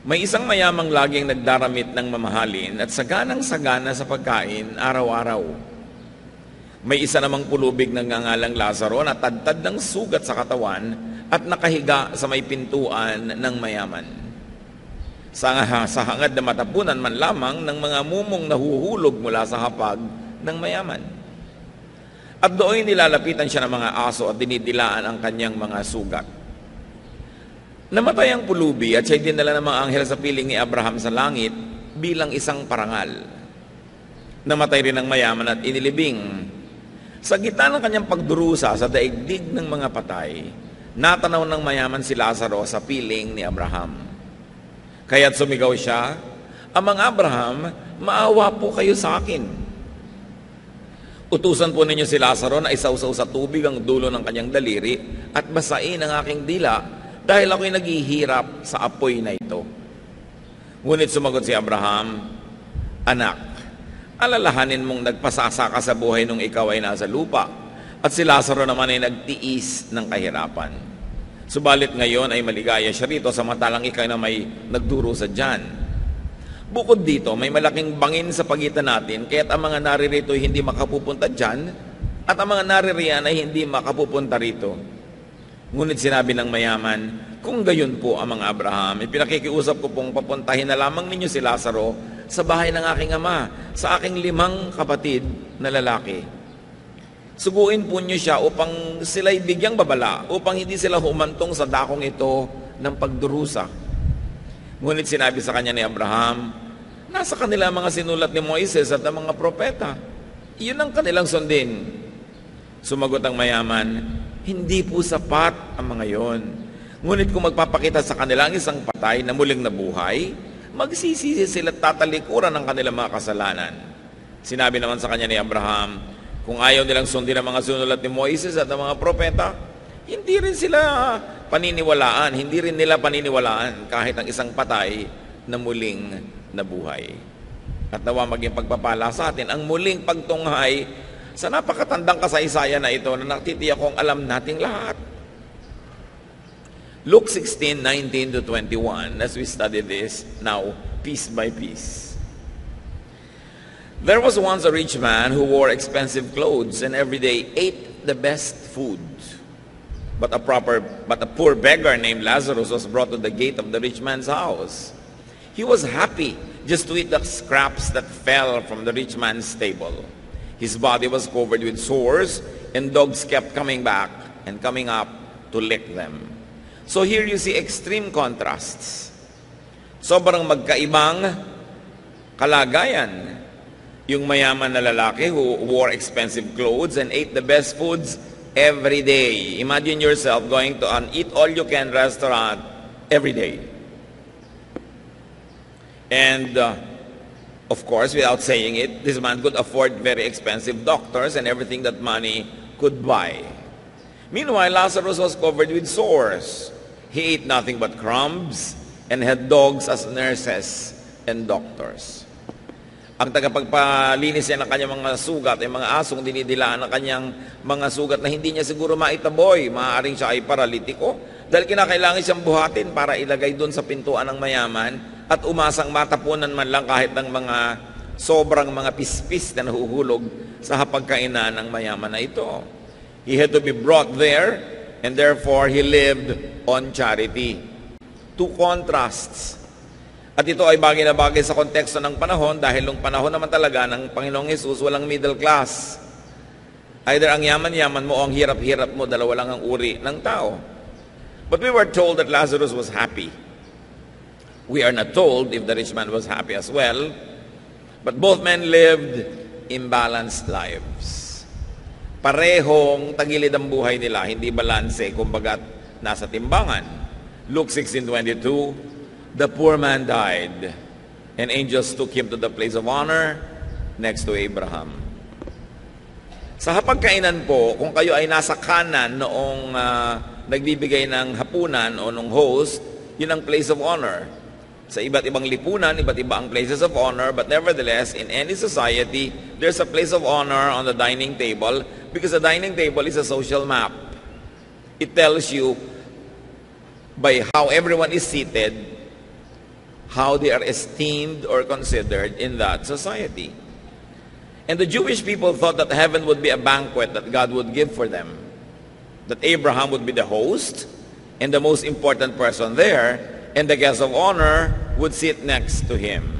May isang mayamang laging nagdaramit ng mamahalin at saganang-sagana sa pagkain araw-araw. May isa namang pulubig ng ngangalang Lazaro na tadtad ng sugat sa katawan at nakahiga sa may pintuan ng mayaman. Sa hangad na matapunan man lamang ng mga mumong nahuhulog mula sa hapag ng mayaman. At doon nilalapitan siya ng mga aso at dinidilaan ang kanyang mga sugat. Namatay ang pulubi at siya'y dinala ng mga anghel sa piling ni Abraham sa langit bilang isang parangal. Namatay rin ang mayaman at inilibing. Sa gitna ng kanyang pagdurusa sa daigdig ng mga patay, natanaw ng mayaman si Lazaro sa piling ni Abraham. Kaya't sumigaw siya, "Amang Abraham, maawa po kayo sa akin. Utusan po ninyo si Lazaro na isawsaw sa tubig ang dulo ng kanyang daliri at basain ang aking dila dahil ako'y naghihirap sa apoy na ito." Ngunit sumagot si Abraham, "Anak, alalahanin mong nagpasasa ka sa buhay nung ikaw ay nasa lupa at si Lazaro naman ay nagtiis ng kahirapan. Subalit ngayon ay maligaya siya rito samantalang ikaw na may nagdurusa dyan. Bukod dito, may malaking bangin sa pagitan natin kaya't ang mga naririto ay hindi makapupunta dyan at ang mga naririyan ay hindi makapupunta rito." Ngunit sinabi ng mayaman, "Kung gayon po, Amang Abraham, ipinakikiusap ko pong papuntahin na lamang ninyo si Lazaro sa bahay ng aking ama, sa aking 5 kapatid na lalaki. Suguin po niyo siya upang sila'y bigyang babala, upang hindi sila humantong sa dakong ito ng pagdurusa." Ngunit sinabi sa kanya ni Abraham, "Nasa kanila mga sinulat ni Moises at ng mga propeta. Iyon ang kanilang sundin." Sumagot ang mayaman, "Hindi po sapat ang mga yon. Ngunit kung magpapakita sa kanila ang isang patay na muling nabuhay, magsisisi sila at tatalikuran ng kanilang mga kasalanan." Sinabi naman sa kanya ni Abraham, "Kung ayaw nilang sundin ang mga sinulat ni Moises at ng mga propeta, hindi rin nila paniniwalaan kahit ang isang patay na muling nabuhay." At nawa maging pagpapala sa atin ang muling pagtunghay sa napakatandang kasaysayan na ito na natitiyak kong alam nating lahat. Luke 16:19-21, as we study this now, piece by piece. "There was once a rich man who wore expensive clothes and every day ate the best food. But a poor beggar named Lazarus was brought to the gate of the rich man's house. He was happy just to eat the scraps that fell from the rich man's table. His body was covered with sores, and dogs kept coming back and coming up to lick them." So here you see extreme contrasts. Sobrang magkaibang kalagayan. Yung mayaman na lalaki who wore expensive clothes and ate the best foods every day. Imagine yourself going to an eat-all-you-can restaurant every day. And of course, without saying it, this man could afford very expensive doctors and everything that money could buy. Meanwhile, Lazarus was covered with sores. He ate nothing but crumbs and had dogs as nurses and doctors. Ang tagapagpalinis niya ng kanyang mga sugat ay mga asong dinidilaan ng kanyang mga sugat na hindi niya siguro maitaboy. Maaaring siya ay paralitiko dahil kinakailangan siyang buhatin para ilagay doon sa pintuan ng mayaman at umasang matapunan man lang kahit ng mga sobrang mga pispis na nahuhulog sa hapagkainan ng mayaman na ito. He had to be brought there and therefore he lived on charity. Two contrasts. At ito ay bagay na bagay sa konteksto ng panahon dahil nung panahon naman talaga ng Panginoong Hesus walang middle class. Either ang yaman-yaman mo o ang hirap-hirap mo, dalawa lang ang uri ng tao. But we were told that Lazarus was happy. We are not told if the rich man was happy as well, but both men lived imbalanced lives. Parehong tagilid ang buhay nila, hindi balanse, kumbagat nasa timbangan. Luke 16:22, the poor man died, and angels took him to the place of honor next to Abraham. Sa hapagkainan po, kung kayo ay nasa kanan noong nagbibigay ng hapunan o nung host, yun ang place of honor. Sa iba't ibang lipunan, iba't iba ang places of honor, but nevertheless, in any society, there's a place of honor on the dining table because the dining table is a social map. It tells you by how everyone is seated how they are esteemed or considered in that society. And the Jewish people thought that heaven would be a banquet that God would give for them, that Abraham would be the host and the most important person there, and the guest of honor would sit next to him.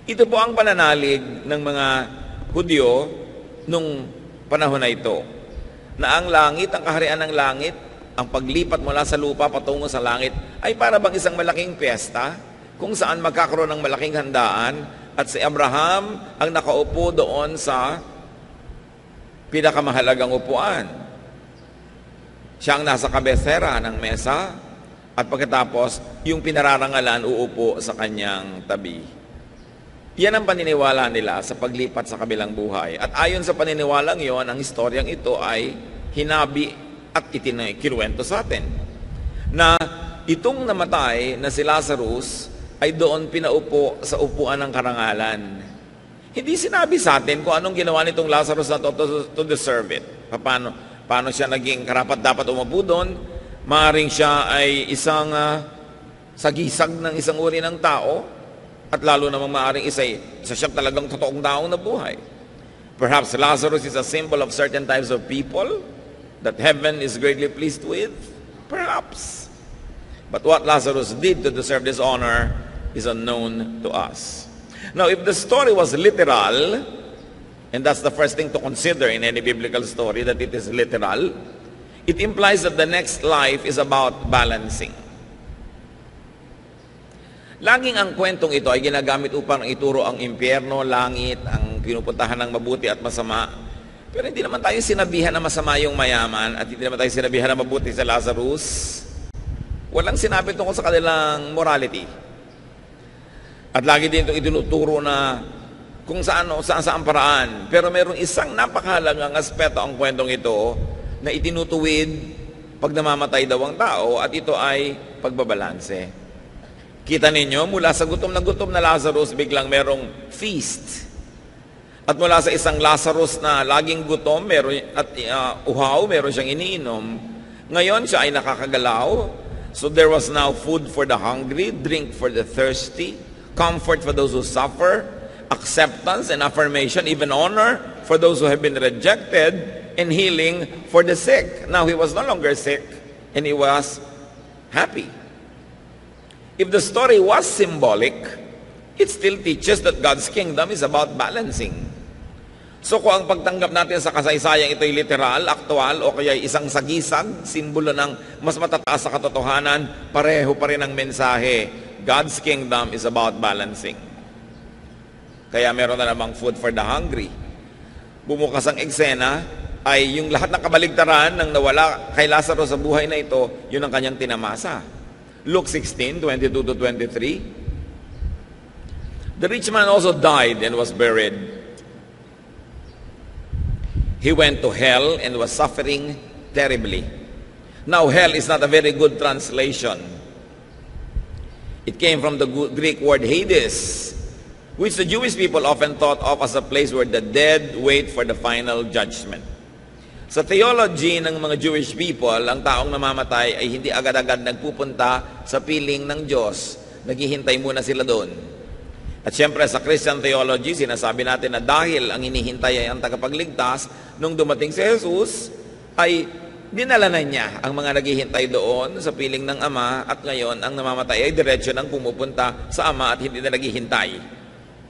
Ito po ang pananalig ng mga Hudyo nung panahon na ito, na ang langit, ang kaharian ng langit, ang paglipat mula sa lupa patungo sa langit ay para bang isang malaking piyesta kung saan magkakaroon ng malaking handaan at si Abraham ang nakaupo doon sa pinakamahalagang upuan. Siya ang nasa kabesera ng mesa at pagkatapos yung pinararangalan uupo sa kanyang tabi. Yan ang paniniwala nila sa paglipat sa kabilang buhay. At ayon sa paniniwalang yon, ang historyang ito ay hinabi at kinuwento sa atin. Na itong namatay na si Lazarus ay doon pinaupo sa upuan ng karangalan. Hindi sinabi sa atin kung anong ginawa nitong Lazarus na to deserve it. Paano siya naging karapat dapat umupo doon. Maaring siya ay isang sagisag ng isang uri ng tao. At lalo namang maaaring isa siya talagang totoong taong nabuhay. Perhaps Lazarus is a symbol of certain types of people that heaven is greatly pleased with. Perhaps. But what Lazarus did to deserve this honor is unknown to us. Now, if the story was literal, and that's the first thing to consider in any biblical story, that it is literal, it implies that the next life is about balancing. Laging ang kwentong ito ay ginagamit upang ituro ang impyerno, langit, ang pinupuntahan ng mabuti at masama. Pero hindi naman tayo sinabihan na masama yung mayaman at hindi naman tayo sinabihan na mabuti sa Lazarus. Walang sinabi tungkol sa kanilang morality. At lagi din itong itinuturo na kung saan paraan. Pero mayroong isang napakahalagang aspeto ang kwentong ito na itinutuwid pag namamatay daw ang tao at ito ay pagbabalanse. Kita ninyo, mula sa gutom na Lazarus, biglang merong feast. At mula sa isang Lazarus na laging gutom at uhaw, meron siyang iniinom. Ngayon, siya ay nakakagalaw. So there was now food for the hungry, drink for the thirsty, comfort for those who suffer, acceptance and affirmation, even honor for those who have been rejected, and healing for the sick. Now, he was no longer sick, and he was happy. If the story was symbolic, it still teaches that God's kingdom is about balancing. So kung ang pagtanggap natin sa kasaysayang ito'y literal, aktual, o kaya isang sagisag, simbolo ng mas matataas sa katotohanan, pareho pa rin ang mensahe. God's kingdom is about balancing. Kaya meron na namang food for the hungry. Bumukas ang eksena, ay yung lahat ng kabaligtaran ng nawala kay Lazarus sa buhay na ito, yun ang kanyang tinamasa. Luke 16:22-23. The rich man also died and was buried. He went to hell and was suffering terribly. Now, hell is not a very good translation. It came from the Greek word Hades, which the Jewish people often thought of as a place where the dead wait for the final judgment. Sa theology ng mga Jewish people, ang taong namamatay ay hindi agad-agad nagpupunta sa piling ng Diyos. Naghihintay muna sila doon. At siyempre sa Christian theology, sinasabi natin na dahil ang hinihintay ay ang tagapagligtas, nung dumating si Jesus, ay dinala na niya ang mga naghihintay doon sa piling ng Ama, at ngayon ang namamatay ay diretsyo nang pumupunta sa Ama at hindi na naghihintay.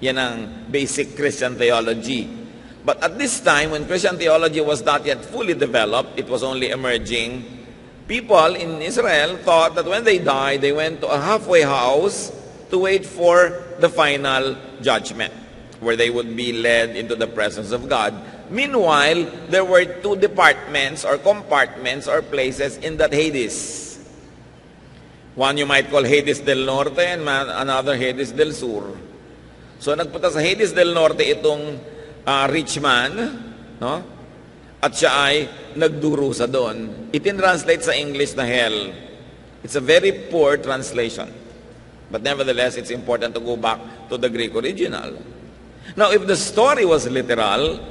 Yan ang basic Christian theology. But at this time, when Christian theology was not yet fully developed, it was only emerging, people in Israel thought that when they died, they went to a halfway house to wait for the final judgment, where they would be led into the presence of God. Meanwhile, there were two departments or compartments or places in that Hades. One you might call Hades del Norte and another Hades del Sur. So nagpunta sa Hades del Norte itong rich man, no? At siya ay nagdurusa doon. Itin-translate sa English na hell. It's a very poor translation. But nevertheless, it's important to go back to the Greek original. Now, if the story was literal,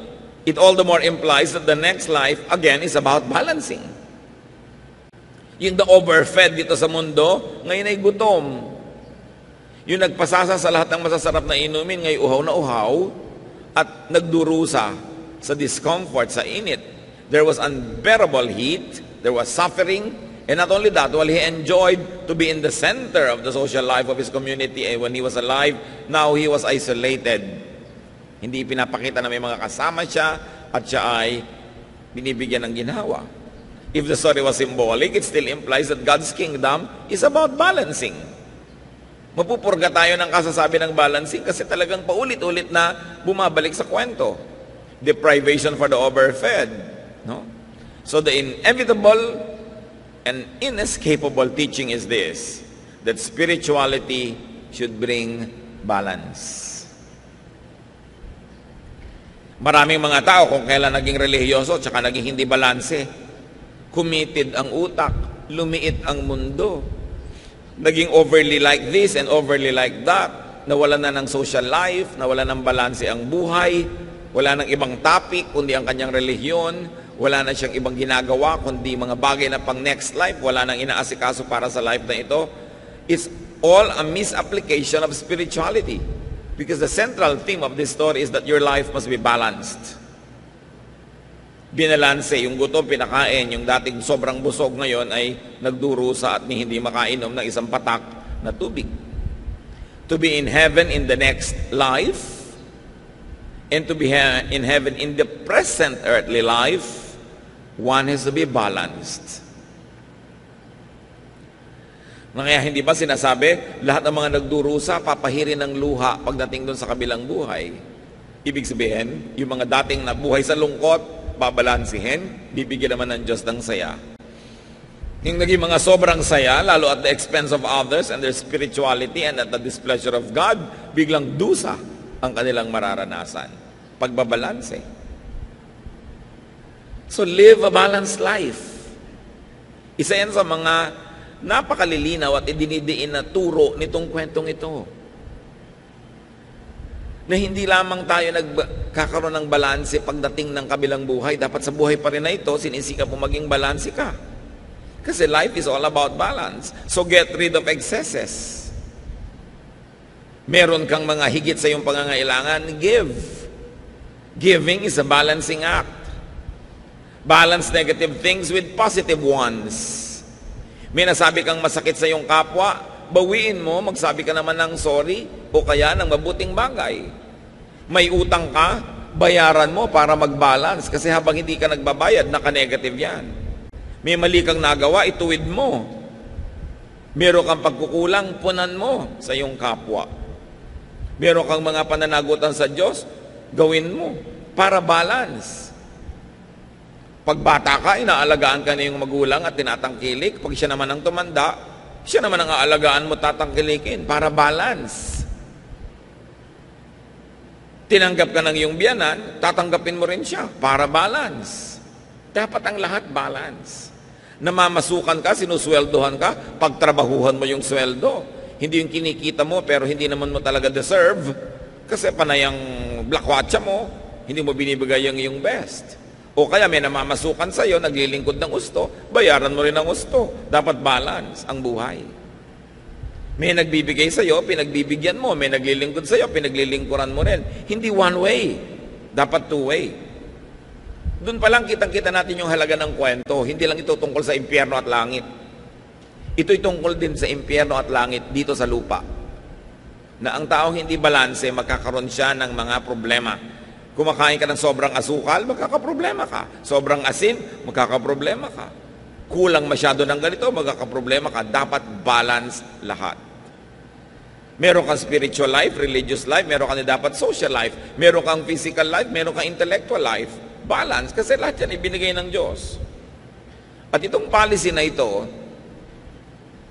it all the more implies that the next life, again, is about balancing. Yung the overfed dito sa mundo, ngayon ay gutom. Yung nagpasasa sa lahat ng masasarap na inumin, ngay uhaw na uhaw, at nagdurusa sa discomfort, sa init. There was unbearable heat, there was suffering, and not only that, while he enjoyed to be in the center of the social life of his community when he was alive, now he was isolated. Hindi pinapakita na may mga kasama siya at siya ay binibigyan ng ginhawa. If the story was symbolic, it still implies that God's kingdom is about balancing. Mapupurga tayo ng kasasabi ng balancing kasi talagang paulit-ulit na bumabalik sa kwento. Deprivation for the overfed. No? So the inevitable and inescapable teaching is this, that spirituality should bring balance. Maraming mga tao kung kailan naging relihiyoso tsaka naging hindi balanse. Committed ang utak, lumiit ang mundo. Naging overly like this and overly like that. Nawala na ng social life, nawala ng balanse ang buhay, wala ng ibang topic kundi ang kanyang relihiyon, wala na siyang ibang ginagawa kundi mga bagay na pang next life, wala nang inaasikaso para sa life na ito. It's all a misapplication of spirituality. Because the central theme of this story is that your life must be balanced. Binalanse, yung gutom pinakain, yung dating sobrang busog ngayon ay nagdurusa at hindi makainom ng isang patak na tubig. To be in heaven in the next life, and to be in heaven in the present earthly life, one has to be balanced. Kaya hindi ba sinasabi, lahat ng mga nagdurusa, papahirin ng luha pagdating doon sa kabilang buhay? Ibig sabihin, yung mga dating nabuhay sa lungkot, babalansihin, bibigyan naman ng Diyos ng saya. Yung naging mga sobrang saya, lalo at the expense of others and their spirituality and at the displeasure of God, biglang dusa ang kanilang mararanasan. Pagbabalanse. So live a balanced life. Isa yan sa mga napakalilinaw at idinidiin na turo nitong kwentong ito. Na hindi lamang tayo nagkakaroon ng balanse pagdating ng kabilang buhay. Dapat sa buhay pa rin na ito, sinisika mo maging balanse ka. Kasi life is all about balance. So get rid of excesses. Meron kang mga higit sa iyong pangangailangan, give. Giving is a balancing act. Balance negative things with positive ones. May nasabi kang masakit sa iyong kapwa, bawiin mo, magsabi ka naman ng sorry o kaya ng mabuting bagay. May utang ka, bayaran mo para mag-balance kasi habang hindi ka nagbabayad, naka-negative yan. May mali kang nagawa, ituwid mo. Meron kang pagkukulang, punan mo sa iyong kapwa. Meron kang mga pananagutan sa Diyos, gawin mo para balance. Pag bata ka, inaalagaan ka na yung magulang at tinatangkilik. Pag siya naman ang tumanda, siya naman ang aalagaan mo, tatangkilikin para balance. Tinanggap ka ng iyong biyanan, tatanggapin mo rin siya para balance. Dapat ang lahat balance. Namamasukan ka, sinusweldohan ka, pagtrabahuhan mo yung sweldo. Hindi yung kinikita mo pero hindi naman mo talaga deserve kasi panayang blakwatsa mo, hindi mo binibigay yung iyong best. O kaya may namamasukan sa iyo, naglilingkod ng gusto, bayaran mo rin ang gusto. Dapat balance ang buhay. May nagbibigay sa iyo, pinagbibigyan mo. May naglilingkod sa iyo, pinaglilingkuran mo rin. Hindi one way. Dapat two way. Doon pa lang kitang-kita natin yung halaga ng kwento. Hindi lang ito tungkol sa impyerno at langit. Ito'y tungkol din sa impyerno at langit dito sa lupa. Na ang taong hindi balanse, magkakaroon siya ng mga problema. Kumakain ka ng sobrang asukal, magkakaproblema ka. Sobrang asin, magkakaproblema ka. Kulang masyado ng ganito, magkakaproblema ka. Dapat balance lahat. Meron kang spiritual life, religious life, meron kang dapat social life, meron kang physical life, meron kang intellectual life. Balance, kasi lahat yan ibinigay ng Diyos. At itong policy na ito,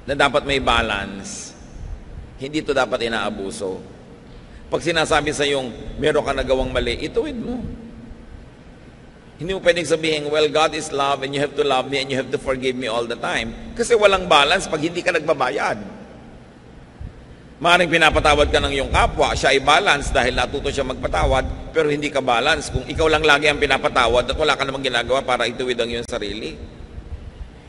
na dapat may balance, hindi ito dapat inaabuso. Pag sinasabi sa yung meron ka nagawang mali, ituwid mo. Hindi mo pwedeng sabihin, well, God is love and you have to love me and you have to forgive me all the time. Kasi walang balance pag hindi ka nagbabayad. Maaaring pinapatawad ka ng iyong kapwa, siya ay balance dahil natuto siya magpatawad, pero hindi ka balance kung ikaw lang lagi ang pinapatawad at wala ka namang ginagawa para ituwid ang iyong sarili.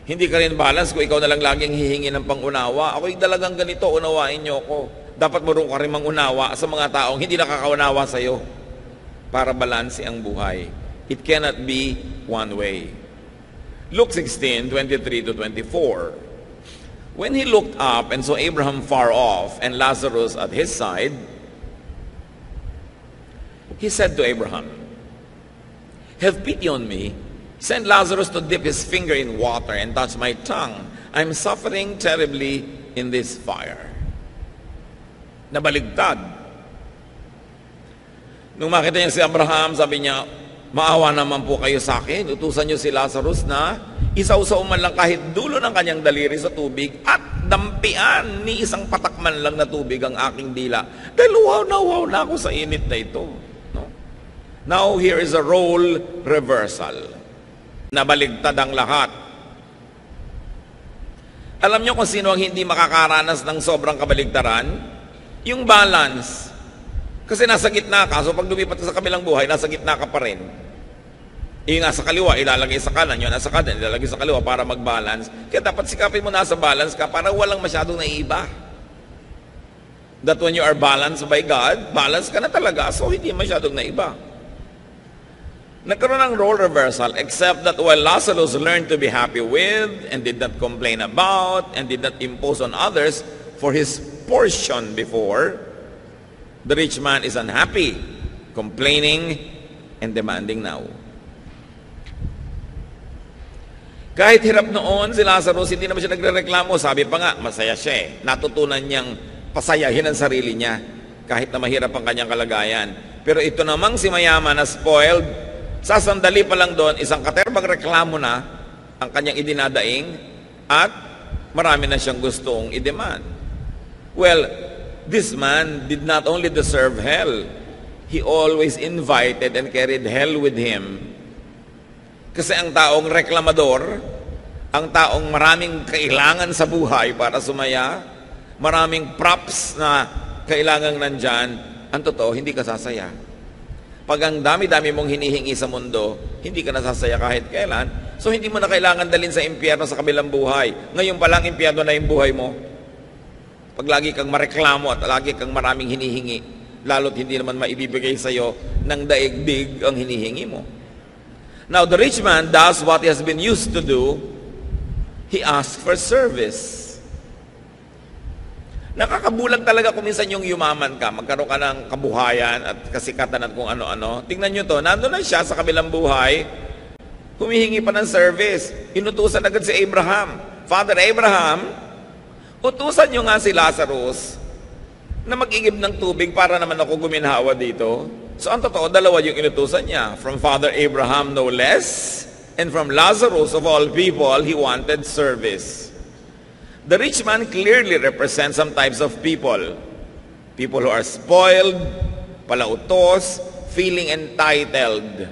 Hindi ka rin balance kung ikaw na lang laging hihingi ng pangunawa. Ako'y dalagang ganito, unawain niyo ako. Dapat marunong ka rin mangunawa sa mga taong hindi nakakaunawa sa iyo para balanse ang buhay. It cannot be one way. Luke 16:23-24. When he looked up and saw Abraham far off and Lazarus at his side, he said to Abraham, "Have pity on me. Send Lazarus to dip his finger in water and touch my tongue. I'm suffering terribly in this fire." Nabaligtad. Nung makita niya si Abraham, sabi niya, "Maawa naman po kayo sa akin. Utusan niyo si Lazarus na isausaw man lang kahit dulo ng kanyang daliri sa tubig at dampian ni isang patakman lang na tubig ang aking dila. Dahil wow na ako sa init na ito." No? Now, here is a role reversal. Nabaligtad ang lahat. Alam niyo kung sino ang hindi makakaranas ng sobrang kabaligtaran? Yung balance. Kasi nasa gitna ka, so pag lumipat ka sa kabilang buhay, nasa gitna ka pa rin. Yung nasa kaliwa, ilalagay sa kanan. Yung nasa kanan, ilalagay sa kaliwa para mag-balance. Kaya dapat sikapin mo nasa balance ka para walang masyadong naiiba. That when you are balanced by God, balance ka na talaga, so hindi masyadong naiba. Nagkaroon ng role reversal, except that while Lazarus learned to be happy with and did not complain about and did not impose on others for his portion before, the rich man is unhappy, complaining, and demanding now. Kahit hirap noon si Lazarus, hindi naman siya nagrereklamo. Sabi pa nga, masaya siya eh. Natutunan niyang pasayahin ang sarili niya kahit na mahirap ang kanyang kalagayan. Pero ito namang si mayaman na spoiled, sa sandali pa lang doon, isang katerbang reklamo na ang kanyang idinadaing at marami na siyang gustong i-demand. Well, this man did not only deserve hell, he always invited and carried hell with him. Kasi ang taong reklamador, ang taong maraming kailangan sa buhay para sumaya, maraming props na kailangang nandyan, ang totoo, hindi ka sasaya. Pag ang dami-dami mong hinihingi sa mundo, hindi ka nasasaya kahit kailan, so hindi mo na kailangan dalhin sa impyerno sa kabilang buhay. Ngayon pa lang, impyerno na yung buhay mo. Pag lagi kang mareklamo at lagi kang maraming hinihingi, lalo't hindi naman maibibigay sa iyo ng daigdig ang hinihingi mo. Now, the rich man does what he has been used to do. He asks for service. Nakakabulag talaga kung minsan yung yumaman ka, magkaroon ka ng kabuhayan at kasikatan at kung ano-ano. Tingnan nyo to, nandun na siya sa kabilang buhay, humihingi pa ng service. Inutusan agad si Abraham. Father Abraham, utusan nyo nga si Lazarus na mag-igib ng tubig para naman ako guminhawa dito. So ang totoo, dalawa yung inutusan niya. From Father Abraham no less, and from Lazarus of all people, he wanted service. The rich man clearly represents some types of people. People who are spoiled, palautos, feeling entitled,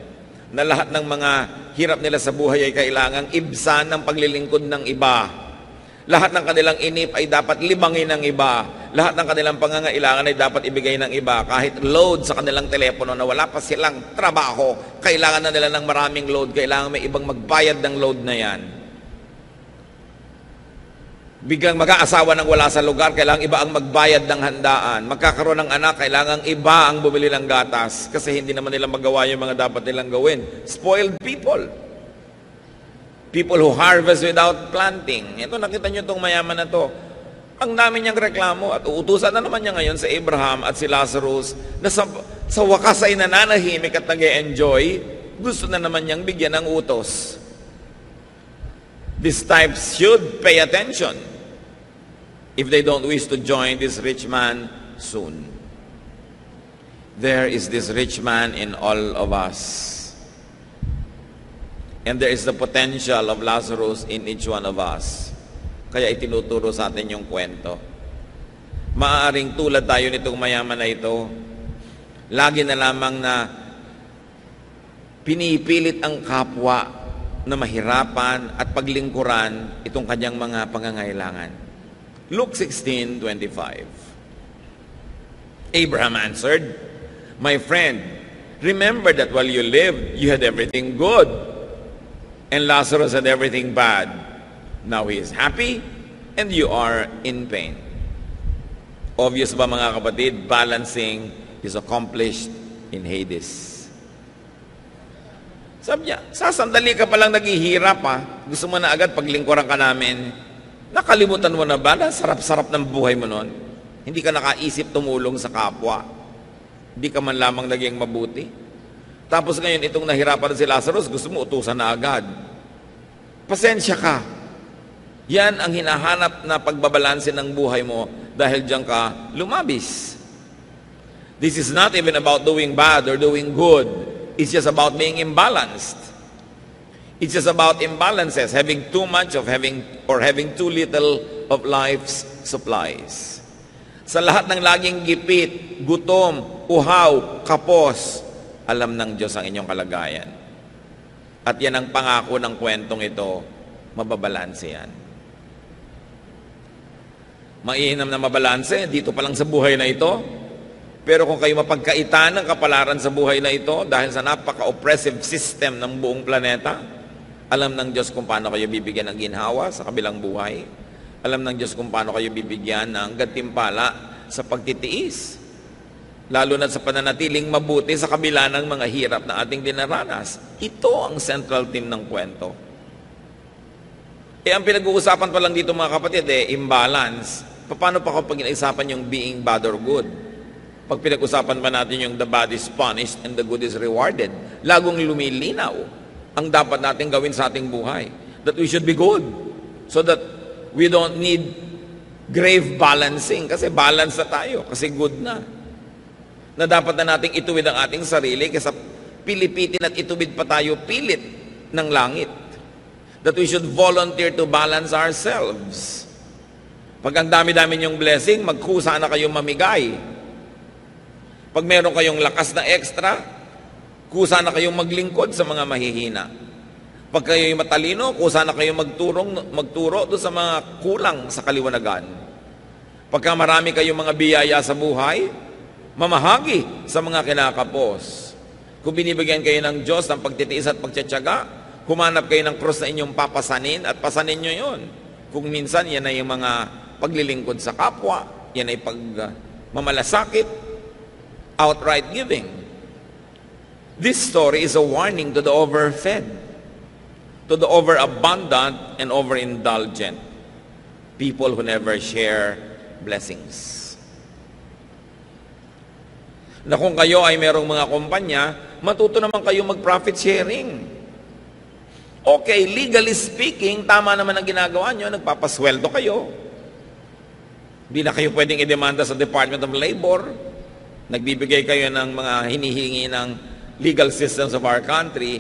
na lahat ng mga hirap nila sa buhay ay kailangang ibsan ng paglilingkod ng iba. Lahat ng kanilang inip ay dapat libangin ng iba. Lahat ng kanilang pangangailangan ay dapat ibigay ng iba. Kahit load sa kanilang telepono na wala pa silang trabaho, kailangan na nila ng maraming load. Kailangan may ibang magbayad ng load na yan. Biglang mag-aasawa ng wala sa lugar, kailangan iba ang magbayad ng handaan. Magkakaroon ng anak, kailangan iba ang bumili ng gatas kasi hindi naman nila magawa yung mga dapat nilang gawin. Spoiled people. People who harvest without planting. Ito, nakita nyo itong mayaman na to. Ang dami niyang reklamo at uutusan na naman niya ngayon sa Abraham at si Lazarus na sa wakas ay nananahimik at nag-e-enjoy, gusto na naman niyang bigyan ng utos. These types should pay attention if they don't wish to join this rich man soon. There is this rich man in all of us. And there is the potential of Lazarus in each one of us. Kaya itinuturo sa atin yung kwento. Maaaring tulad tayo nitong mayaman na ito, lagi na lamang na pinipilit ang kapwa na mahirapan at paglingkuran itong kanyang mga pangangailangan. Luke 16:25. Abraham answered, "My friend, remember that while you lived, you had everything good, and Lazarus had everything bad. Now he is happy, and you are in pain." Obvious ba mga kapatid? Balancing is accomplished in Hades. Sabi niya, sasandali ka palang naghihirap ha. Gusto mo na agad paglingkuran ka namin. Nakalimutan mo na ba na sarap-sarap ng buhay mo noon? Hindi ka nakaisip tumulong sa kapwa. Hindi ka man lamang naging mabuti. Tapos ngayon, itong nahirapan si Lazarus, gusto mo utusan na agad. Pasensya ka. Yan ang hinahanap na pagbabalanse ng buhay mo dahil diyan ka lumabis. This is not even about doing bad or doing good. It's just about being imbalanced. It's just about imbalances, having too much of having too little of life's supplies. Sa lahat ng laging gipit, gutom, uhaw, kapos, alam ng Diyos ang inyong kalagayan. At yan ang pangako ng kwentong ito, mababalanse yan. Mainam na mabalanse, dito pa lang sa buhay na ito. Pero kung kayo mapagkaitan ng kapalaran sa buhay na ito, dahil sa napaka-oppressive system ng buong planeta, alam ng Diyos kung paano kayo bibigyan ng ginhawa sa kabilang buhay. Alam ng Diyos kung paano kayo bibigyan ng gantimpala sa pagtitiis. Lalo na sa pananatiling mabuti sa kabila ng mga hirap na ating dinaranas. Ito ang central theme ng kwento. Ang pinag-uusapan pa lang dito mga kapatid, imbalance. Paano pa kapag inaisapan yung being bad or good? Pag pinag-usapan pa natin yung the bad is punished and the good is rewarded, lagong lumilinaw ang dapat natin gawin sa ating buhay. That we should be good. So that we don't need grave balancing. Kasi balance na tayo. Kasi good na. Na dapat na nating ituwid ang ating sarili kaysa pilipitin at ituwid pa tayo pilit ng langit. That we should volunteer to balance ourselves. Pag ang dami-dami niyong blessing, magkusa na kayong mamigay. Pag meron kayong lakas na extra, kusa na kayong maglingkod sa mga mahihina. Pag kayo'y matalino, kusa na kayong magturo doon sa mga kulang sa kaliwanagan. Pagka marami kayong mga biyaya sa buhay, mamahagi sa mga kinakapos. Kung binibigyan kayo ng Diyos ng pagtitiis at pagtsatsaga, humanap kayo ng krus na inyong papasanin at pasanin nyo yon. Kung minsan, yan ay yung mga paglilingkod sa kapwa, yan ay pagmamalasakit, outright giving. This story is a warning to the overfed, to the overabundant and overindulgent, people who never share blessings. Na kung kayo ay merong mga kumpanya, matuto naman kayo mag-profit sharing. Okay, legally speaking, tama naman ang ginagawa nyo, nagpapasweldo kayo. Hindi na kayo pwedeng idemanda sa Department of Labor. Nagbibigay kayo ng mga hinihingi ng legal systems of our country,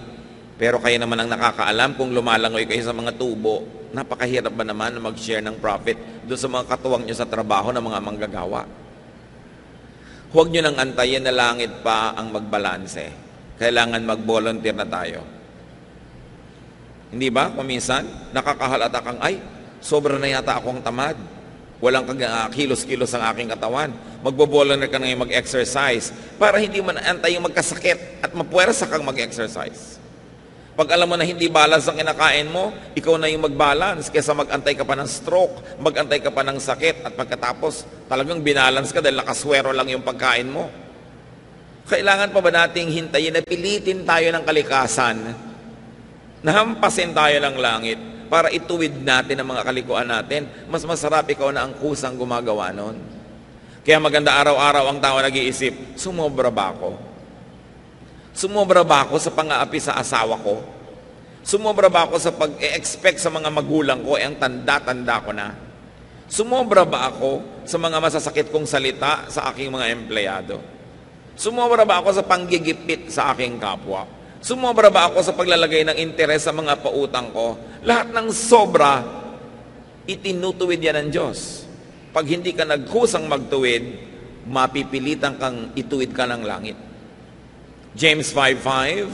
pero kayo naman ang nakakaalam kung lumalangoy kayo sa mga tubo. Napakahirap ba naman na mag-share ng profit doon sa mga katuwang nyo sa trabaho ng mga manggagawa? Huwag nyo nang antayin na langit pa ang magbalanse. Kailangan mag-volunteer na tayo. Hindi ba? Kung minsan, nakakahalata kang, ay, sobra na yata akong tamad. Walang kilos-kilos ang aking katawan. Magbo-volunteer ka na yung mag-exercise para hindi mo naantay yung magkasakit at mapuwersa kang mag-exercise. Pag alam mo na hindi balance ang kinakain mo, ikaw na yung mag-balance kaysa mag-antay ka pa ng stroke, mag-antay ka pa ng sakit at pagkatapos talagang binalance ka dahil nakaswero lang yung pagkain mo. Kailangan pa ba nating hintayin na pilitin tayo ng kalikasan, nahampasin tayo ng langit, para ituwid natin ang mga kalikuan natin? Mas masarap ikaw na ang kusang gumagawa nun. Kaya maganda araw-araw ang tao nag-iisip, sumobra ba ako? Sumobra ba ako sa pang-aapi sa asawa ko? Sumobra ba ako sa pag-expect sa mga magulang ko, ang tanda-tanda ko na? Sumobra ba ako sa mga masasakit kong salita sa aking mga empleyado? Sumobra ba ako sa panggigipit sa aking kapwa? Sumobra ba ako sa paglalagay ng interes sa mga pautang ko? Lahat ng sobra, itinutuwid yan ng Diyos. Pag hindi ka nagkusang magtuwid, mapipilitan kang ituwid ka ng langit. James 5:5,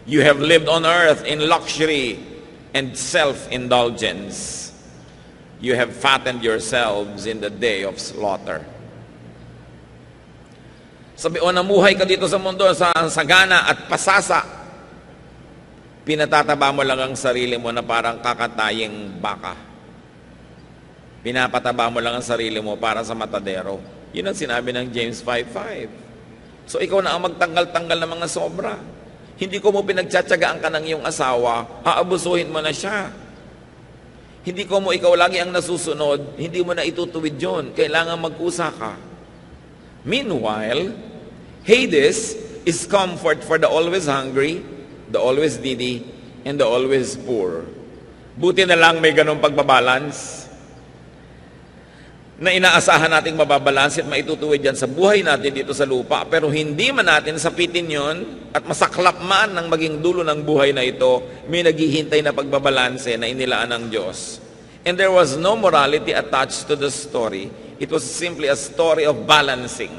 you have lived on earth in luxury and self-indulgence. You have fattened yourselves in the day of slaughter. Sabi, namuhay ka dito sa mundo sa sagana at pasasa. Pinatataba mo lang ang sarili mo na parang kakatayeng baka. Pinapataba mo lang ang sarili mo para sa matadero. Yun ang sinabi ng James 5:5. So ikaw na ang magtanggal-tanggal ng mga sobra. Hindi ko mo pinagtsatsagaan ka ng iyong asawa, aabusuhin mo na siya. Hindi ko mo ikaw lagi ang nasusunod, hindi mo na itutuwid yun. Kailangan magkusa ka. Meanwhile, Hades is comfort for the always hungry, the always needy, and the always poor. Buti na lang may ganong pagbabalance na inaasahan nating mababalanse at maitutuwid yan sa buhay natin dito sa lupa. Pero hindi man natin sapitin yon at masaklap man ng maging dulo ng buhay na ito, may naghihintay na pagbabalanse na inilaan ng Diyos. And there was no morality attached to the story. It was simply a story of balancing.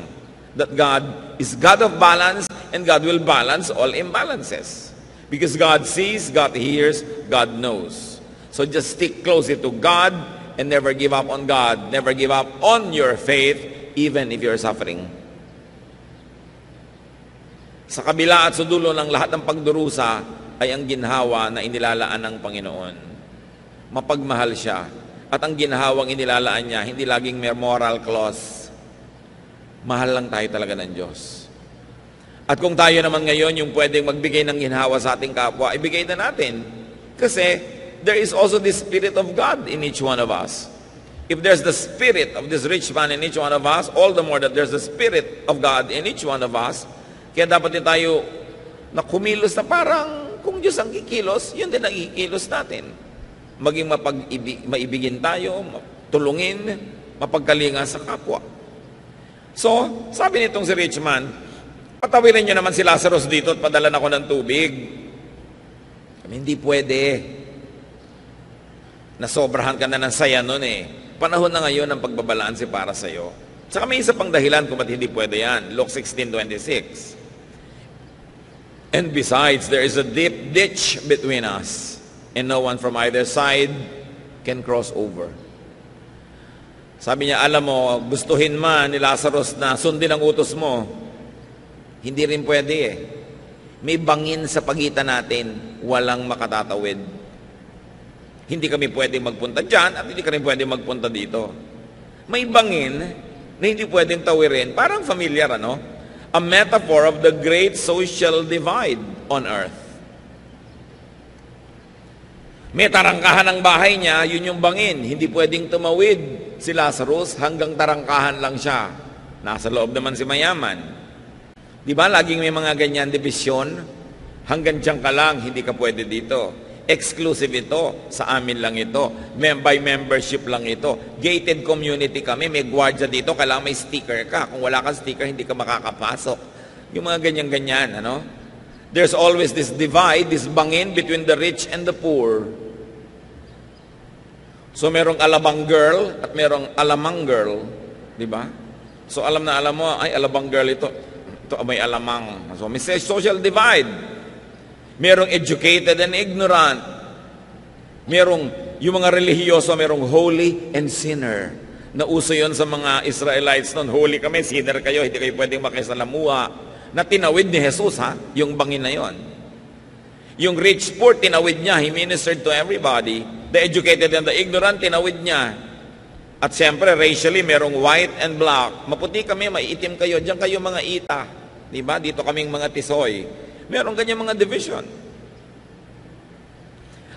That God is God of balance and God will balance all imbalances. Because God sees, God hears, God knows. So just stick closely to God and never give up on God. Never give up on your faith, even if you're suffering. Sa kabila at sa dulo ng lahat ng pagdurusa ay ang ginhawa na inilalaan ng Panginoon. Mapagmahal siya. At ang ginhawang inilalaan niya, hindi laging may moral clause. Mahal lang tayo talaga ng Diyos. At kung tayo naman ngayon yung pwedeng magbigay ng ginhawa sa ating kapwa, ibigay na natin. Kasi there is also the Spirit of God in each one of us. If there's the Spirit of this rich man in each one of us, all the more that there's the Spirit of God in each one of us, kaya dapat din tayo na kumilos na parang kung Diyos ang kikilos, yun din ang ikikilos natin. Maging maibigin tayo, tulungin, mapagkalinga sa kapwa. So, sabi nitong si rich man, patawirin niyo naman si Lazarus dito at padalan ako ng tubig. Hindi pwede. Nasobrahan ka na ng saya nun eh. Panahon na ngayon ng pagbabalanse para sa iyo. Saka may isa pang dahilan kung ba't hindi pwede yan. Luke 16:26. And besides, there is a deep ditch between us, and no one from either side can cross over. Sabi niya, alam mo, gustuhin man ni Lazarus na sundin ang utos mo, hindi rin pwede eh. May bangin sa pagitan natin, walang makatatawid. Hindi kami pwedeng magpunta dyan at hindi kami pwedeng magpunta dito. May bangin na hindi pwedeng tawirin. Parang familiar, ano? A metaphor of the great social divide on earth. May tarangkahan ng bahay niya, yun yung bangin. Hindi pwedeng tumawid si Lazarus, hanggang tarangkahan lang siya. Nasa loob naman si mayaman. Di ba, laging may mga ganyan division? Hanggang dyan ka lang, hindi ka pwede dito. Exclusive ito, sa amin lang ito. By membership lang ito. Gated community kami, may gwardiya dito, kailangan may sticker ka. Kung wala kang sticker, hindi ka makakapasok. Yung mga ganyan-ganyan, ano? There's always this divide, this bangin between the rich and the poor. So merong alabang girl at merong alamang girl, di ba? So alam na alam mo, ay alabang girl ito may alamang. So may social divide. Merong educated and ignorant. Merong yung mga relihiyoso, merong holy and sinner. Nauso yon sa mga Israelites noon. Holy kami, sinner kayo, hindi kayo pwedeng makisalamuha. Na tinawid ni Jesus, ha? Yung bangin na yon. Yung rich poor, tinawid niya. He ministered to everybody. The educated and the ignorant, tinawid niya. At siyempre, racially, merong white and black. Maputi kami, maiitim kayo. Diyan kayo mga ita. Diba? Dito kaming mga tisoy. Merong ganyan mga division.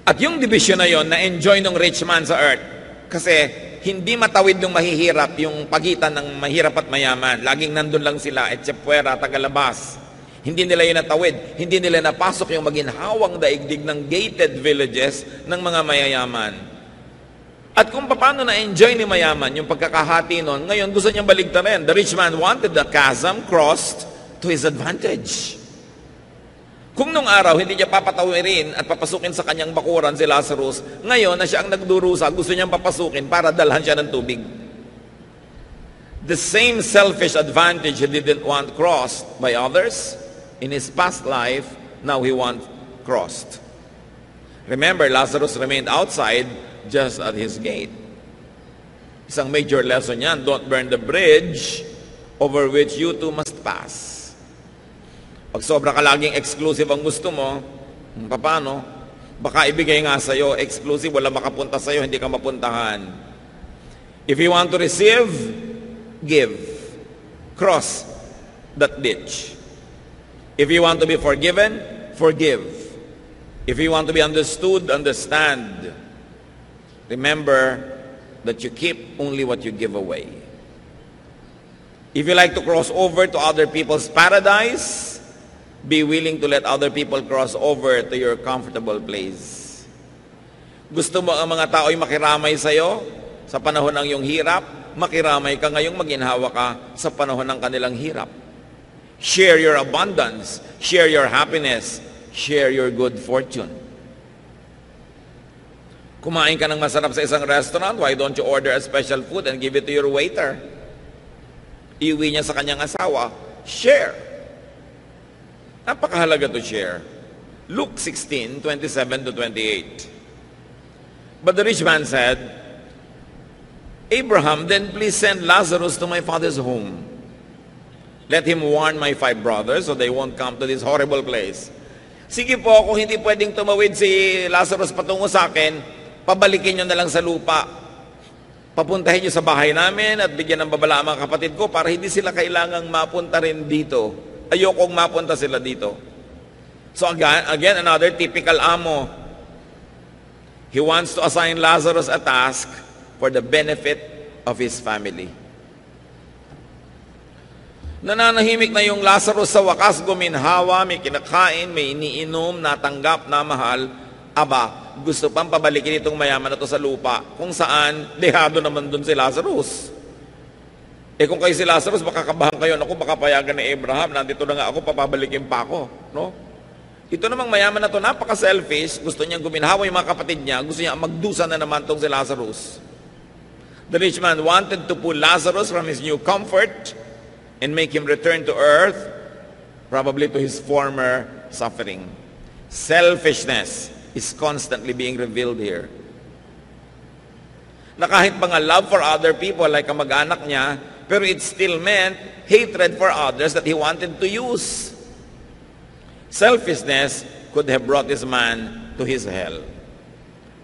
At yung division na yon, na-enjoy ng rich man sa earth. Kasi hindi matawid ng mahihirap yung pagitan ng mahirap at mayaman. Laging nandun lang sila, etchepuera, tagalabas. Hindi nila yun natawid. Hindi nila napasok yung maginhawang daigdig ng gated villages ng mga mayayaman. At kung paano na-enjoy ni mayaman yung pagkakahati nun, ngayon gusto niyang baligtarin. The rich man wanted the chasm crossed to his advantage. Kung nung araw hindi niya papatawirin at papasukin sa kanyang bakuran si Lazarus, ngayon na siya ang nagdurusa, gusto niyang papasukin para dalhan siya ng tubig. The same selfish advantage he didn't want crossed by others in his past life, now he wants crossed. Remember, Lazarus remained outside just at his gate. Isang major lesson yan, don't burn the bridge over which you too must pass. Pag sobra ka laging exclusive ang gusto mo, paano? Baka ibigay nga sa'yo, exclusive, wala makapunta sa'yo, hindi ka mapuntahan. If you want to receive, give. Cross that ditch. If you want to be forgiven, forgive. If you want to be understood, understand. Remember that you keep only what you give away. If you like to cross over to other people's paradise, be willing to let other people cross over to your comfortable place. Gusto mo ang mga tao'y makiramay sa'yo sa panahon ng iyong hirap, makiramay ka ngayong maginhawa ka sa panahon ng kanilang hirap. Share your abundance, share your happiness, share your good fortune. Kumain ka ng masarap sa isang restaurant, why don't you order a special food and give it to your waiter? Iuwi niya sa kanyang asawa, share. Napakahalaga to share. Luke 16:27-28. But the rich man said, Abraham, then please send Lazarus to my father's home. Let him warn my 5 brothers so they won't come to this horrible place. Sige po, kung hindi pwedeng tumawid si Lazarus patungo sa akin, pabalikin nyo na lang sa lupa. Papuntahin nyo sa bahay namin at bigyan ng babala ang mga kapatid ko para hindi sila kailangang mapunta rin dito. Ayokong mapunta sila dito. So again, another typical amo. He wants to assign Lazarus a task for the benefit of his family. Nananahimik na yung Lazarus sa wakas, guminhawa, may kinakain, may iniinom, natanggap, na mahal. Aba, gusto pang pabalikin itong mayaman na to sa lupa, kung saan dehado naman dun si Lazarus. Kung kayo si Lazarus, baka kabahan kayo, naku, baka payagan ni Abraham, nandito na nga ako, papabalikin pa ako. No? Ito namang mayaman na to, napaka-selfish, gusto niyang guminhawa yung mga kapatid niya, gusto niya magdusa na naman tong si Lazarus. The rich man wanted to pull Lazarus from his new comfort and make him return to earth, probably to his former suffering. Selfishness is constantly being revealed here. Na kahit mga love for other people, like kamag-anak niya, pero it still meant hatred for others that he wanted to use. Selfishness could have brought this man to his hell.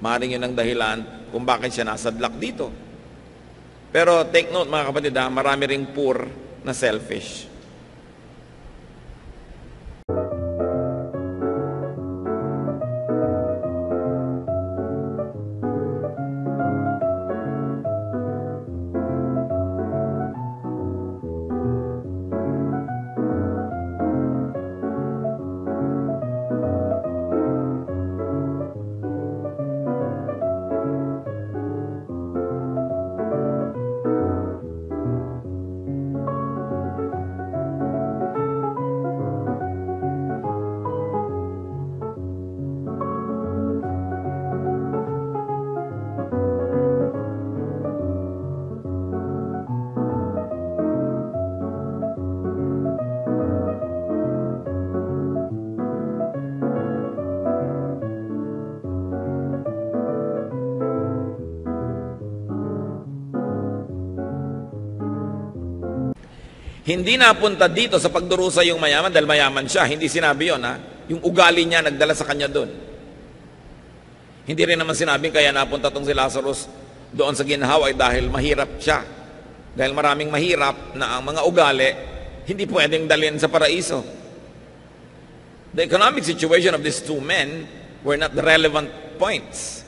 Maaaring yun ang dahilan kung bakit siya nasadlak dito. Pero take note mga kapatid, marami ring poor na selfish. Hindi napunta dito sa pagdurusa yung mayaman dahil mayaman siya. Hindi sinabi yun, ha? Yung ugali niya nagdala sa kanya doon. Hindi rin naman sinabing kaya napunta tong si Lazarus doon sa ginhawa ay dahil mahirap siya. Dahil maraming mahirap na ang mga ugali hindi pwedeng dalhin sa paraiso. The economic situation of these 2 men were not the relevant points.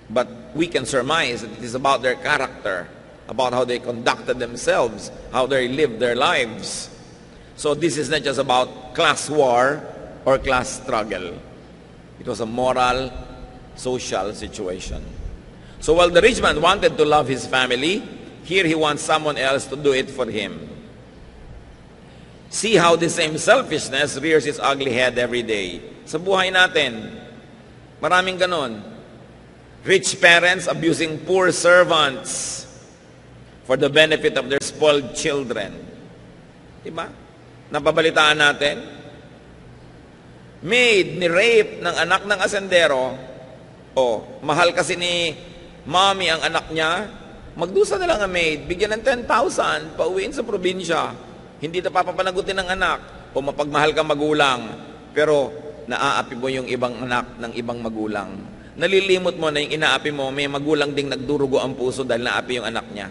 But we can surmise that it is about their character, about how they conducted themselves, how they lived their lives. So this is not just about class war or class struggle. It was a moral, social situation. So while the rich man wanted to love his family, here he wants someone else to do it for him. See how the same selfishness rears its ugly head every day. Sa buhay natin, maraming ganon. Rich parents abusing poor servants for the benefit of their spoiled children. Diba? Napabalitaan natin. Maid, ni-rape ng anak ng asendero. Mahal kasi ni mommy ang anak niya. Magdusa na lang ang maid. Bigyan ng 10,000. Pauwiin sa probinsya. Hindi na papapanagutin ng anak. O mapagmahal ka magulang. Pero naaapi mo yung ibang anak ng ibang magulang. nalilimot mo na yung inaapi mo, may magulang ding nagdurugo ang puso dahil naapi yung anak niya.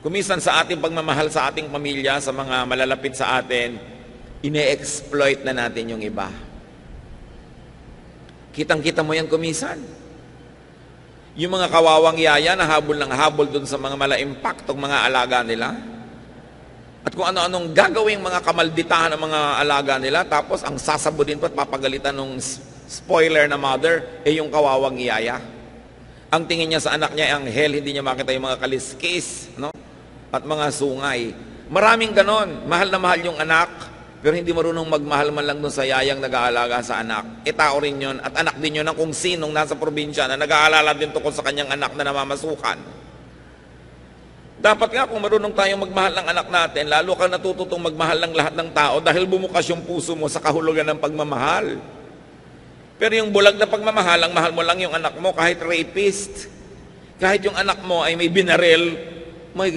Kumisan sa ating pagmamahal sa ating pamilya, sa mga malalapit sa atin, ine-exploit na natin yung iba. Kitang-kita mo yan kumisan. Yung mga kawawang yaya na habol ng habol dun sa mga mala-impactong mga alaga nila. At kung ano-anong gagawing mga kamalditahan ng mga alaga nila, tapos ang sasabudin pa at papagalitan ng spoiler na mother, yung kawawang yaya. Ang tingin niya sa anak niya ay anghel, hindi niya makita yung mga kaliskis, no? At mga sungay. Maraming ganon. Mahal na mahal yung anak, pero hindi marunong magmahal man lang dun sa yayang nag-aalaga sa anak. Tao rin yun, at anak din yun ng kung sinong nasa probinsya na nag-aalala din tungkol sa kanyang anak na namamasukan. Dapat nga kung marunong tayong magmahal ng anak natin, lalo kang natututong magmahal ng lahat ng tao dahil bumukas yung puso mo sa kahulugan ng pagmamahal. Pero yung bulag na pagmamahal, ang mahal mo lang yung anak mo kahit rapist. Kahit yung anak mo ay may binaril, my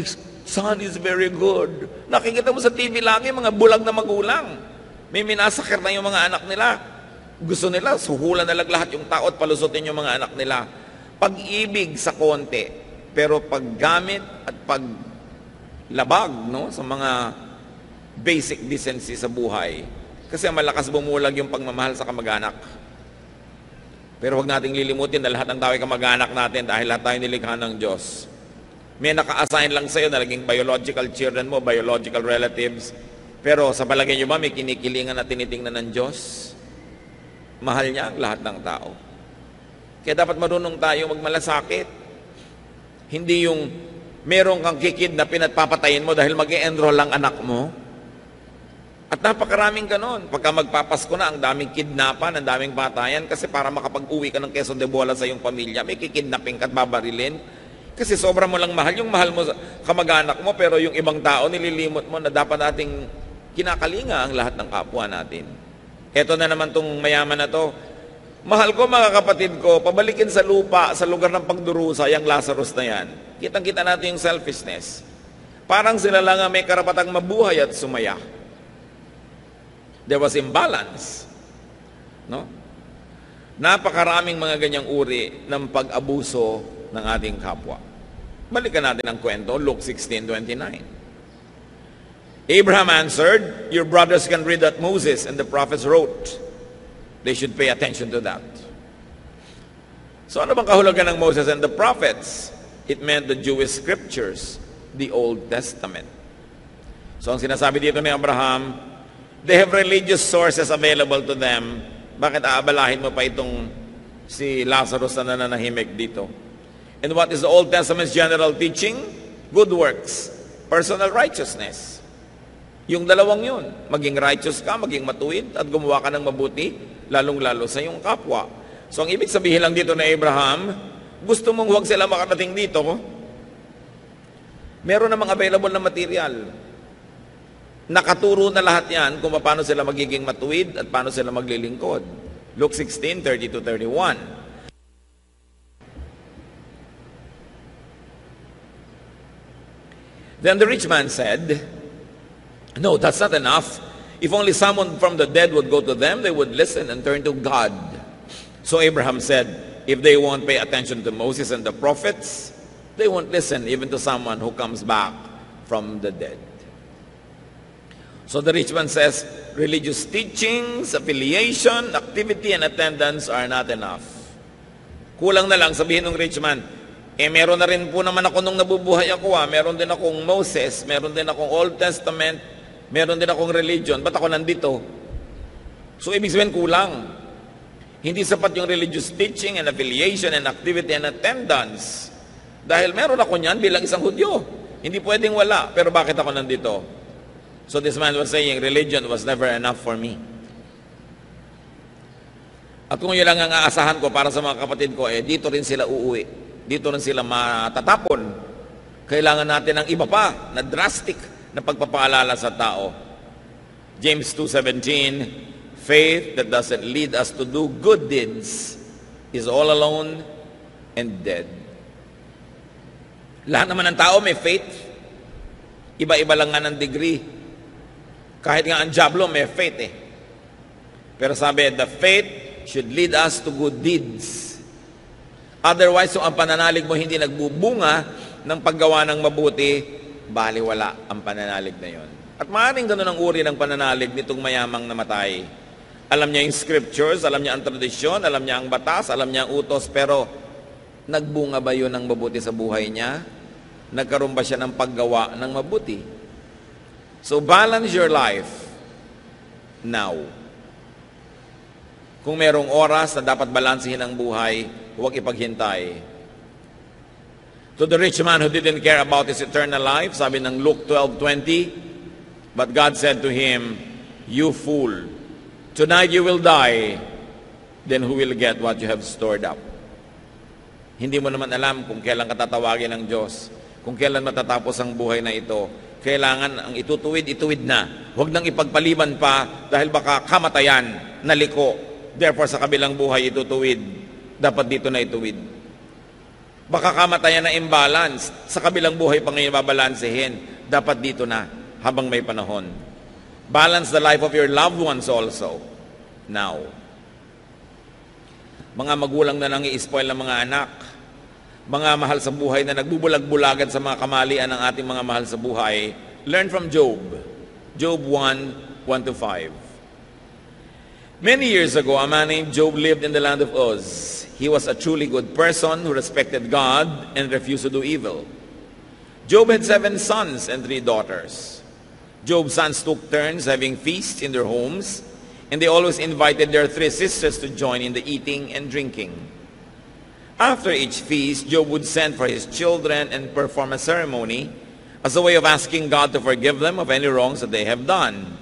son is very good. Nakikita mo sa TV lagi, mga bulag na magulang. May minasakir na yung mga anak nila. Gusto nila, suhulan na lang lahat yung tao at palusutin yung mga anak nila. Pag-ibig sa konti, pero paggamit at paglabag, no, sa mga basic decency sa buhay. Kasi malakas bumulag yung pagmamahal sa kamag-anak. Pero huwag nating lilimutin na lahat ng tao ay kamag-anak natin dahil lahat tayo nilikha ng Diyos. May naka-assign lang sa'yo na naging biological children mo, biological relatives. Pero sa palagay nyo ba, may kinikilingan na tinitingnan ng Diyos? Mahal niya ang lahat ng tao. Kaya dapat marunong tayo magmalasakit. Hindi yung meron kang kikidnapin at papatayin mo dahil mag-e-enroll ang anak mo. At napakaraming ganon. Pagka magpapasko na, ang daming kidnapan, ang daming patayan. Kasi para makapag-uwi ka ng Quezon de Bola sa iyong pamilya, may kikidnapin ka at babarilin. Kasi sobra mo lang mahal. Yung mahal mo sa kamag-anak mo, pero yung ibang tao nililimot mo na dapat nating kinakalinga ang lahat ng kapwa natin. Eto na naman tong mayaman na to. Mahal ko mga kapatid ko, pabalikin sa lupa, sa lugar ng pagdurusa, yung Lazarus na yan. Kitang-kita natin yung selfishness. Parang sila lang ang may karapatang mabuhay at sumaya. There was imbalance. No? Napakaraming mga ganyang uri ng pag-abuso ng ating kapwa. Balikan natin ang kwento, Luke 16:29. Abraham answered, "Your brothers can read that Moses and the prophets wrote. They should pay attention to that." So ano bang kahulugan ng Moses and the prophets? It meant the Jewish scriptures, the Old Testament. So ang sinasabi dito ni Abraham, they have religious sources available to them. Bakit aabalahin mo pa itong si Lazarus na nananahimik dito? And what is the Old Testament's general teaching? Good works, personal righteousness. Yung dalawang yun, maging righteous ka, maging matuwid, at gumawa ka ng mabuti, lalong-lalo sa iyong kapwa. So ang ibig sabihin lang dito na Abraham, gusto mong huwag sila makarating dito, meron namang available na material. Nakaturo na lahat yan kung paano sila magiging matuwid at paano sila maglilingkod. Luke 16:30-31. Then the rich man said, "No, that's not enough. If only someone from the dead would go to them, they would listen and turn to God." So Abraham said, if they won't pay attention to Moses and the prophets, they won't listen even to someone who comes back from the dead. So the rich man says, religious teachings, affiliation, activity, and attendance are not enough. Kulang na lang, sabihin ng rich man, meron na rin po naman ako nung nabubuhay ako. Meron din akong Moses, meron din akong Old Testament, meron din akong religion. Ba't ako nandito? So, ibig sabihin, kulang. Hindi sapat yung religious teaching and affiliation and activity and attendance. Dahil meron ako niyan bilang isang Hudyo. Hindi pwedeng wala. Pero bakit ako nandito? So, this man was saying, religion was never enough for me. At kung yun lang ang aasahan ko para sa mga kapatid ko, dito rin sila uuwi. Dito rin sila matatapon. Kailangan natin ng iba pa na drastic na pagpapaalala sa tao. James 2:17, faith that doesn't lead us to do good deeds is all alone and dead. Lahat naman ng tao may faith. Iba-iba lang nga ng degree. Kahit nga ang Diablo may faith Pero sabi, the faith should lead us to good deeds. Otherwise, kung ang pananalig mo hindi nagbubunga ng paggawa ng mabuti, baliwala ang pananalig na yon. At maaaring ganun ang uri ng pananalig nitong mayamang namatay. Alam niya yung scriptures, alam niya ang tradisyon, alam niya ang batas, alam niya ang utos, pero nagbunga ba yun ng mabuti sa buhay niya? Nagkaroon ba siya ng paggawa ng mabuti? So balance your life now. Kung merong oras na dapat balansehin ang buhay, huwag ipaghintay. To the rich man who didn't care about his eternal life, sabi ng Luke 12:20, but God said to him, "You fool, tonight you will die, then who will get what you have stored up?" Hindi mo naman alam kung kailan ka tatawagin ng Diyos, kung kailan matatapos ang buhay na ito. Kailangan ang itutuwid, ituwid na. Huwag nang ipagpaliban pa dahil baka kamatayan, naliko. Therefore, sa kabilang buhay, itutuwid. Dapat dito na ituwid. Baka kamatayan na imbalance. Sa kabilang buhay pa ngayon babalansehin. Dapat dito na habang may panahon. Balance the life of your loved ones also. Now. Mga magulang na nang i-spoil ng mga anak. Mga mahal sa buhay na nagbubulag-bulagan sa mga kamalian ng ating mga mahal sa buhay. Learn from Job. Job 1:1-5. Many years ago, a man named Job lived in the land of Uz. He was a truly good person who respected God and refused to do evil. Job had 7 sons and 3 daughters. Job's sons took turns having feasts in their homes, and they always invited their 3 sisters to join in the eating and drinking. After each feast, Job would send for his children and perform a ceremony as a way of asking God to forgive them of any wrongs that they have done.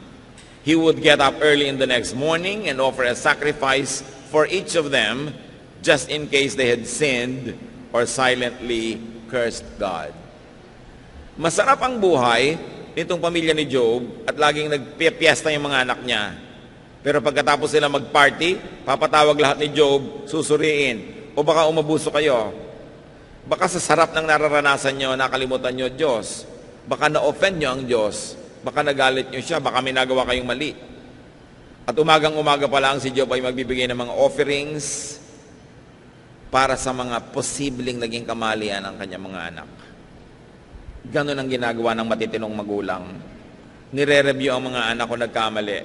He would get up early in the next morning and offer a sacrifice for each of them, just in case they had sinned or silently cursed God. Masarap ang buhay nitong pamilya ni Job at laging nagpipiesta yung mga anak niya. Pero pagkatapos sila mag-party, papatawag lahat ni Job, susuriin. O baka umabuso kayo. Baka sa sarap ng nararanasan nyo, nakalimutan nyo Diyos. Baka na-offend nyo ang Diyos. Baka nagalit nyo siya, baka may nagawa kayong mali. At umagang-umaga pa lang si Job ay magbibigay ng mga offerings para sa mga posibleng naging kamalian ng kanyang mga anak. Ganon ang ginagawa ng matitinong magulang. Nire-review ang mga anak kung nagkamali.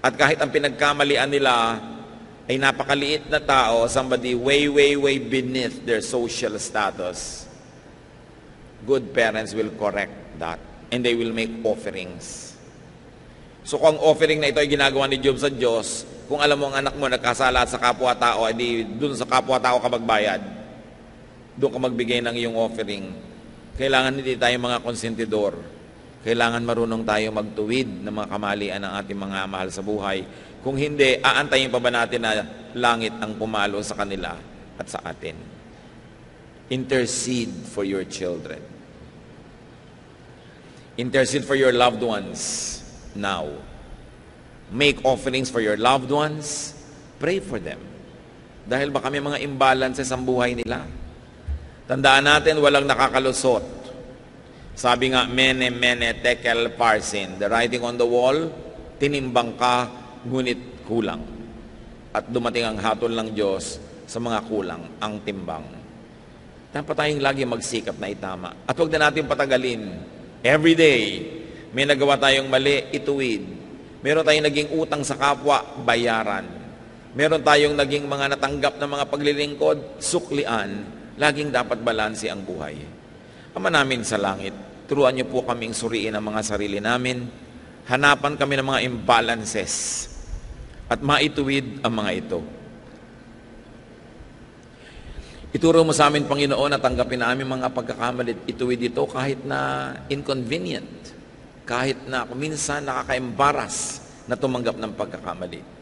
At kahit ang pinagkamalian nila ay napakaliit na tao, somebody way beneath their social status, good parents will correct that. And they will make offerings. So kung ang offering na ito ay ginagawa ni Job sa Diyos, kung alam mo ang anak mo nagkasala sa kapwa-tao, edi doon sa kapwa-tao ka magbayad. Doon ka magbigay ng iyong offering. Kailangan hindi tayo mga konsentidor. Kailangan marunong tayo magtuwid ng mga kamalian ng ating mga mahal sa buhay. Kung hindi, aantayin pa ba natin na langit ang pumalo sa kanila at sa atin? Intercede for your children. Intercede for your loved ones now. Make offerings for your loved ones. Pray for them. Dahil baka may mga imbalances ang buhay nila. Tandaan natin, walang nakakalusot. Sabi nga, mene tekel parsin. The writing on the wall, tinimbang ka, ngunit kulang. At dumating ang hatol ng Diyos sa mga kulang, ang timbang. Dapat tayong lagi magsikap na itama. At huwag na natin patagalin. Every day, may nagawa tayong mali, ituwid. Meron tayong naging utang sa kapwa, bayaran. Meron tayong naging mga natanggap na mga paglilingkod, suklian. Laging dapat balanse ang buhay. Ama namin sa langit, turuan niyo po kaming suriin ang mga sarili namin. Hanapan kami ng mga imbalances at maituwid ang mga ito. Ituro mo sa amin, Panginoon, at tanggapin namin mga pagkakamalit. Ituwid ito kahit na inconvenient, kahit na minsan nakaka-embarrass na tumanggap ng pagkakamali.